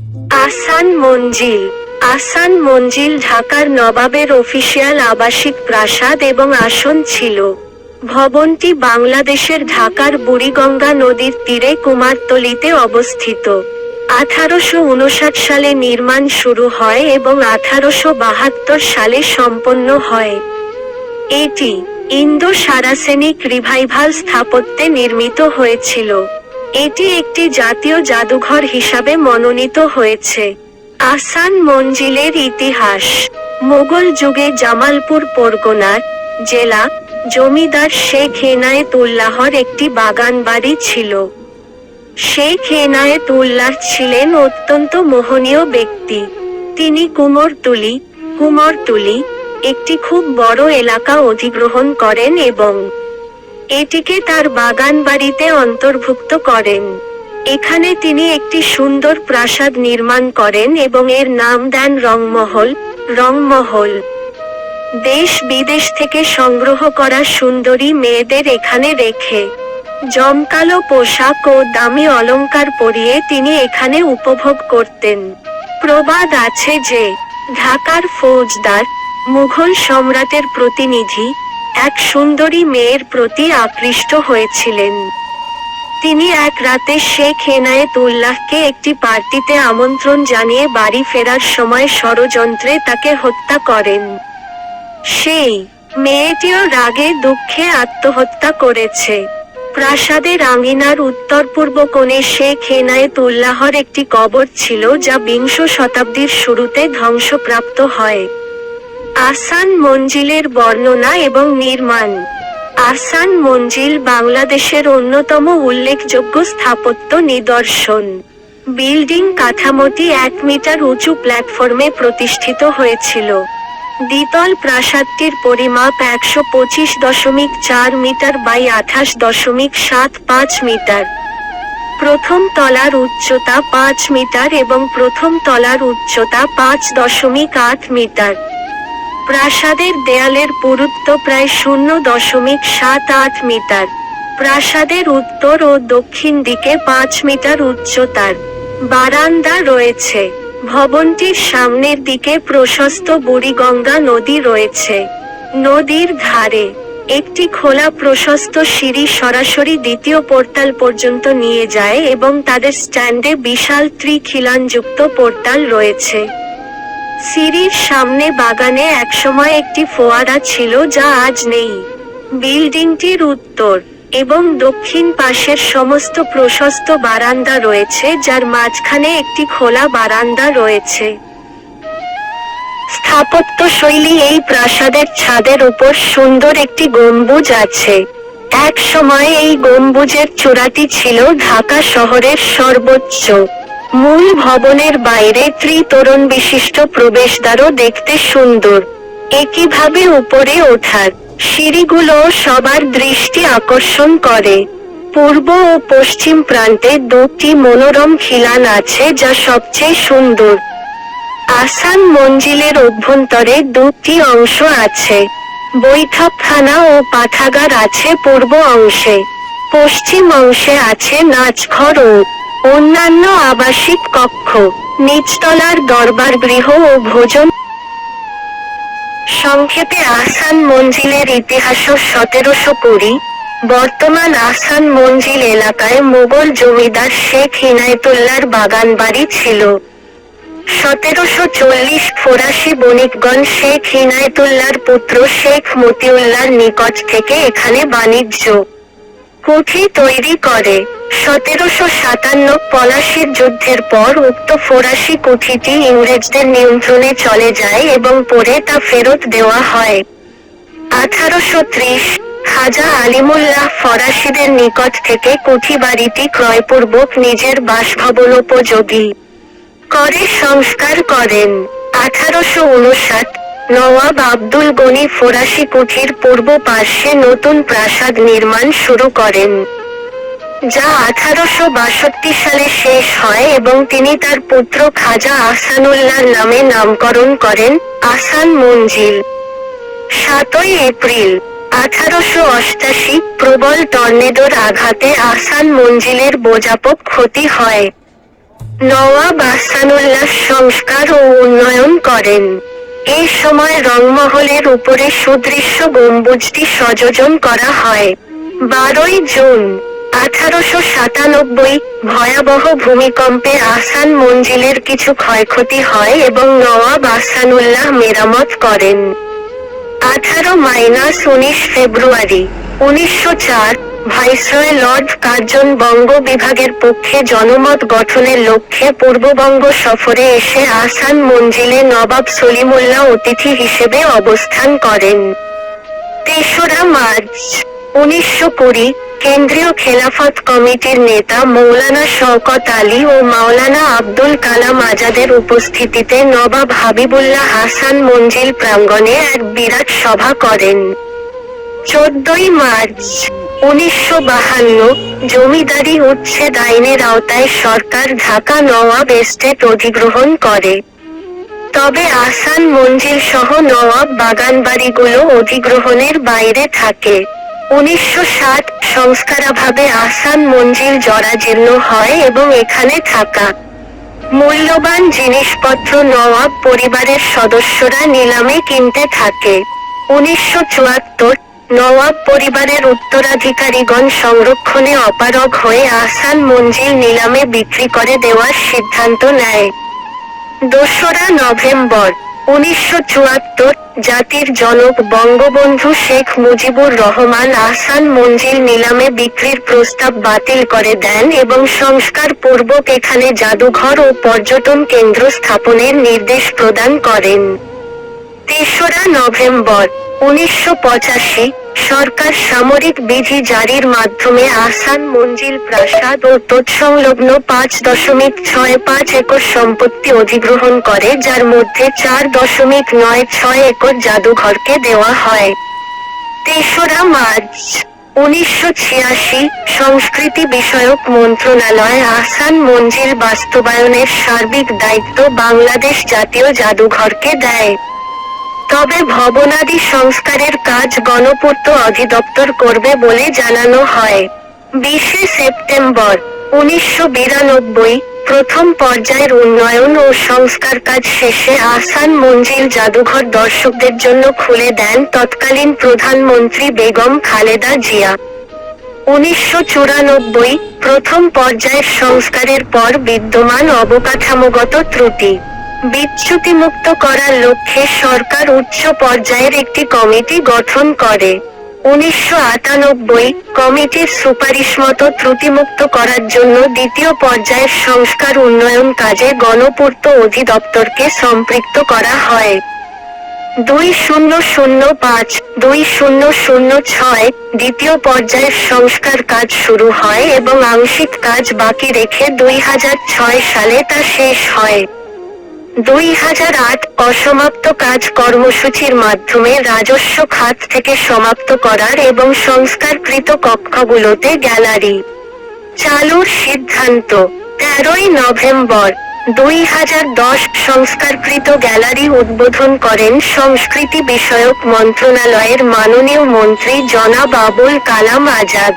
আহসান মঞ্জিল। আহসান মঞ্জিল ঢাকার নবাবের অফিসিয়াল আবাসিক প্রাসাদ এবং আসন ছিল। ভবনটি বাংলাদেশের ঢাকার বুড়িগঙ্গা নদীর তীরে কুমারটুলিতে অবস্থিত। 1859 সালে নির্মাণ শুরু হয় এবং 1872 সালে সম্পন্ন হয়। এটি ইন্দো-সারাসেনিক রিভাইভাল স্থাপত্যে নির্মিত হয়েছিল। এটি একটি জাতীয় জাদুঘর হিসাবে মনোনীত হয়েছে। আহসান মঞ্জিলের ইতিহাস। মোগল যুগে জামালপুর পরগনার জেলা জমিদার শেখ এনায়েত উল্লাহর একটি বাগান বাড়ি ছিল। শেখ এনায়েত উল্লাহ ছিলেন অত্যন্ত মোহনীয় ব্যক্তি। তিনি কুমোরটুলি একটি খুব বড় এলাকা অধিগ্রহণ করেন এবং এটিকে তার বাগান বাড়িতে অন্তর্ভুক্ত করেন। এখানে তিনি একটি সুন্দর প্রাসাদ নির্মাণ করেন এবং এর নাম দেন রংমহল। দেশ বিদেশ থেকে সংগ্রহ করা সুন্দরী মেয়েদের এখানে রেখে জমকালো পোশাক ও দামি অলংকার পরিয়ে তিনি এখানে উপভোগ করতেন। প্রবাদ আছে যে ঢাকার ফৌজদার মুঘল সম্রাটের প্রতিনিধি এক সুন্দরী মেয়ের প্রতি আকৃষ্ট হয়েছিলেন। তিনি এক রাতে শেখ এনায়েত উল্লাহকে একটি পার্টিতে আমন্ত্রণ জানিয়ে বাড়ি ফেরার সময় ষড়যন্ত্রে তাকে হত্যা করেন। সেই মেয়েটিও রাগে দুঃখে আত্মহত্যা করেছে। প্রাসাদের আঙিনার উত্তর-পূর্ব কোণে শেখ এনায়েত উল্লাহর একটি কবর ছিল যা 20 শতাব্দীর শুরুতে ধ্বংসপ্রাপ্ত হয়। আহসান মঞ্জিলের বর্ণনা এবং নির্মাণ। আহসান মঞ্জিল বাংলাদেশের অন্যতম উল্লেখযোগ্য স্থাপত্য নিদর্শন। বিল্ডিং কাঠামোটি 1 মিটার উঁচু প্ল্যাটফর্মে প্রতিষ্ঠিত হয়েছিল। দ্বিতল প্রাসাদটির পরিমাপ 125.4 মিটার বাই 28.75 মিটার। প্রথম তলার উচ্চতা 5 মিটার এবং প্রথম তলার উচ্চতা 5.8 মিটার। প্রাসাদের দেয়ালের পুরুত্ব প্রায় 0.78 মিটার। প্রাসাদের উত্তর ও দক্ষিণ দিকে 5 মিটার উচ্চতার বারান্দা রয়েছে। ভবনটির সামনের দিকে প্রশস্ত বুড়িগঙ্গা নদী রয়েছে। নদীর ধারে একটি খোলা প্রশস্ত সিঁড়ি সরাসরি দ্বিতীয় পোর্টাল পর্যন্ত নিয়ে যায় এবং তাদের স্ট্যান্ডে বিশাল ত্রিখিলানযুক্ত পোর্টাল রয়েছে। সিঁড়ির সামনে বাগানে একসময় একটি ফোয়ারা ছিল যা আজ নেই। বিল্ডিংটির উত্তর এবং দক্ষিণ পাশের সমস্ত প্রশস্ত বারান্দা রয়েছে যার মাঝখানে একটি খোলা বারান্দা রয়েছে। স্থাপত্য শৈলী। এই প্রাসাদের ছাদের উপর সুন্দর একটি গম্বুজ আছে। এক সময় এই গম্বুজের চূড়াটি ছিল ঢাকা শহরের সর্বোচ্চ। মূল ভবনের বাইরে ত্রিতোরণ বিশিষ্ট প্রবেশদ্বারও দেখতে সুন্দর। একইভাবে উপরে ওঠার সিঁড়িগুলো সবার দৃষ্টি আকর্ষণ করে। পূর্ব ও পশ্চিম প্রান্তে 2টি মনোরম খিলান আছে যা সবচেয়ে সুন্দর। আহসান মঞ্জিলের অভ্যন্তরে 2টি অংশ আছে। বৈঠকখানা ও পাঠাগার আছে পূর্ব অংশে। পশ্চিম অংশে আছে নাচঘর ও অন্যান্য আবাসিক কক্ষ। নিচতলার দরবার গৃহ ও ভোজন। সংক্ষেপে আহসান মঞ্জিলের ইতিহাস। 1720 বর্তমান আহসান মঞ্জিল এলাকায় মোগল জমিদার শেখ ইনায়েতুল্লাহর বাগানবাড়ি ছিল। 1740 ফরাসি বণিকগণ শেখ ইনায়েতুল্লাহর পুত্র শেখ মতিউল্লাহর নিকট থেকে এখানে বাণিজ্য কুঠি তৈরি করে। 1757 পলাশির যুদ্ধের পর উক্ত ফরাসি কুঠিটি ইংরেজদের নিয়ন্ত্রণে চলে যায় এবং পরে তা ফেরত দেওয়া হয়। 1830 খাজা আলিমুল্লাহ ফরাসিদের নিকট থেকে কুঠি বাড়িটি ক্রয়পূর্বক নিজের বাসভবনোপযোগী করে সংস্কার করেন। 1859 নওয়াব আব্দুল গনি ফরাসি কুঠির পূর্ব পার্শ্বে নতুন প্রাসাদ নির্মাণ শুরু করেন, যা 1862 সালে শেষ হয় এবং তিনি তার পুত্র খাজা আহসানুল্লাহর নামে নামকরণ করেন আহসান মঞ্জিল। 7 এপ্রিল 1888 প্রবল টর্নেডোর আঘাতে আহসান মঞ্জিলের বোঝাপক ক্ষতি হয়। নওয়াব আহসানুল্লাহ সংস্কার ও উন্নয়ন করেন। এই সময় রংমহলের উপরে সুদৃশ্য গম্বুজটি সংযোজন করা হয়। 12ই জুন 1897 ভয়াবহ ভূমিকম্পে আহসান মঞ্জিলের কিছু ক্ষয়ক্ষতি হয় এবং নওয়াব আহসানুল্লাহ মেরামত করেন। 18-19 ফেব্রুয়ারি 1904 ভাইসরয় লর্ড কার্জন বঙ্গ বিভাগের পক্ষে জনমত গঠনের লক্ষ্যে পূর্ববঙ্গ সফরে এসে আহসান মঞ্জিলে নবাব সলিমুল্লাহ অতিথি হিসেবে অবস্থান করেন। 3রা মার্চ 1920 কেন্দ্রীয় খেলাফত কমিটির নেতা মৌলানা শওকত আলী ও মাওলানা আব্দুল কালাম আজাদের উপস্থিতিতে নবাব হাবিবুল্লাহ আহসান মঞ্জিল প্রাঙ্গণে এক বিরাট সভা করেন। 14ই মার্চ 1952 জমিদারি উচ্ছেদ আইনের আওতায় সরকার ঢাকা নওয়াব এস্টেট অধিগ্রহণ করে। তবে আহসান মঞ্জিল সহ নওয়াব বাগানবাড়িগুলো অধিগ্রহণের বাইরে থাকে। 1960 সংস্কারাভাবে আহসান মঞ্জিল জরাজীর্ণ হয় এবং এখানে থাকা মূল্যবান জিনিসপত্র নওয়াব পরিবারের সদস্যরা নিলামে কিনতে থাকে। 1974 নওয়াব পরিবারের উত্তরাধিকারীগণ সংরক্ষণে অপারগ হয়ে আহসান মঞ্জিল নিলামে বিক্রি করে দেওয়ার সিদ্ধান্ত নেয়। 2রা নভেম্বর 1974 জাতির জনক বঙ্গবন্ধু শেখ মুজিবুর রহমান আহসান মঞ্জিল নিলামে বিক্রির প্রস্তাব বাতিল করে দেন এবং সংস্কার পূর্বক এখানে জাদুঘর ও পর্যটন কেন্দ্র স্থাপনের নির্দেশ প্রদান করেন। 3রা নভেম্বর 1985 সরকার সামরিক বিধি জারির মাধ্যমে আহসান মঞ্জিল প্রাসাদ ও তৎসংলগ্ন 5.65 একর সম্পত্তি অধিগ্রহণ করে, যার মধ্যে 4.96 একর জাদুঘরকে দেওয়া হয়। 3রা মার্চ 1986 সংস্কৃতি বিষয়ক মন্ত্রণালয় আহসান মঞ্জিল বাস্তবায়নের সার্বিক দায়িত্ব বাংলাদেশ জাতীয় জাদুঘরকে দেয়। তবে ভবনাদি সংস্কারের কাজ গণপূর্ত অধিদপ্তর করবে বলে জানানো হয়। 20শে সেপ্টেম্বর 1992 প্রথম পর্যায়ের উন্নয়ন ও সংস্কার কাজ শেষে আহসান মঞ্জিল জাদুঘর দর্শকদের জন্য খুলে দেন তৎকালীন প্রধানমন্ত্রী বেগম খালেদা জিয়া। 1994 প্রথম পর্যায়ের সংস্কারের পর বিদ্যমান অবকাঠামোগত ত্রুটি বিচ্যুতিমুক্ত করার লক্ষ্যে সরকার উচ্চ পর্যায়ের একটি কমিটি গঠন করে। 1998 কমিটির সুপারিশমতো ত্রুটিমুক্ত করার জন্য দ্বিতীয় পর্যায়ের সংস্কার উন্নয়ন কাজে গণপূর্ত অধিদপ্তরকে সম্পৃক্ত করা হয়। 2005-2006 দ্বিতীয় পর্যায়ের সংস্কার কাজ শুরু হয় এবং আংশিক কাজ বাকি রেখে 2006 সালে তা শেষ হয়। 2008 অসমাপ্ত কাজ কর্মসূচির মাধ্যমে রাজস্ব খাত থেকে সমাপ্ত করার এবং সংস্কারকৃত কক্ষগুলোতে গ্যালারি চালুর সিদ্ধান্ত। 13ই নভেম্বর 2010 সংস্কারকৃত গ্যালারি উদ্বোধন করেন সংস্কৃতি বিষয়ক মন্ত্রণালয়ের মাননীয় মন্ত্রী জনাব আবুল কালাম আজাদ।